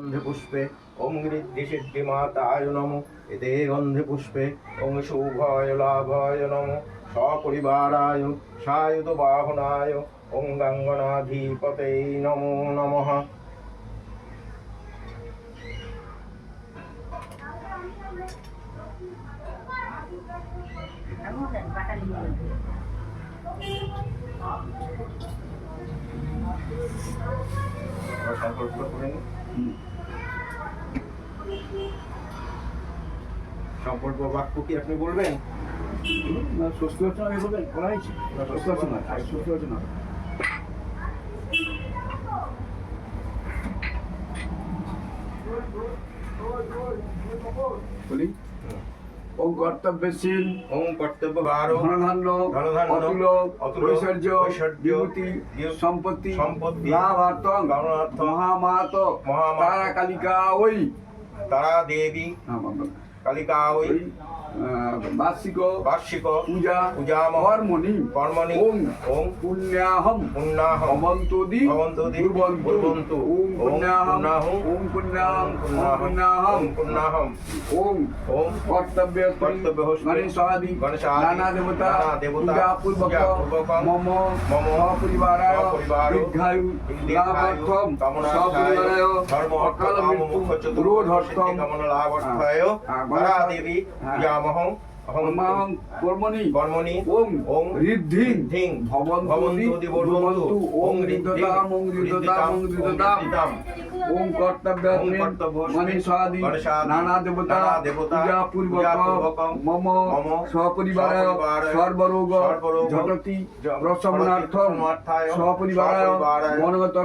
গন্ধে পুষ্পে ওম ঋদ্ধি সিদ্ধি মাতায় নমো এতে গন্ধে পুষ্পে ওম শুভয় লাভয় নমো সপরিবারায় সায়ুত বাহনায় ওম গঙ্গনাধিপতে নমো নমঃ। সংকল্প করে নিন। সংকল্প বাক্য কি আপনি বলবেন? ষষ্ঠ রচনা আমি বলবেন বলা হয়েছে ষষ্ঠ রচনা ষষ্ঠ রচনা বলি ওম কর্তব্যশীল ওম কর্তব্য ভারো ধনধান্য অতুল ঐশ্বর্য বিভূতি সম্পত্তি লাভার্থং মহামাত তারা কালিকা ওই তারা দেবী কালিকা ওই বার্ষিক পূজা পূজামহ কর্মণি ওম ওম পুণ্যাহম ভবন্তোদি ভবন্তু ওম পুণ্যাহম ওম পুণ্যাহম ওম কর্তব্য গণেশাদি নানা দেবতা পূজা পূর্বক মম সপরিবারায় দীর্ঘায়ু লাভার্থম সপরিবারায় অকাল মৃত্যু রোধর্থম কামনালাভার্থায় তারা দেবী পূজামহং অহং কর্মণি ওম ঋদ্ধিং ভবন্তি বর্ধন্তু ওম ঋদ্ধতাম ওম কর্তব্য গণেশাদি নানা দেবতা পূজা পূর্বক মম সপরিবারায় সর্বরোগ ঝটতি প্রশমনার্থম সপরিবারায় মনোগত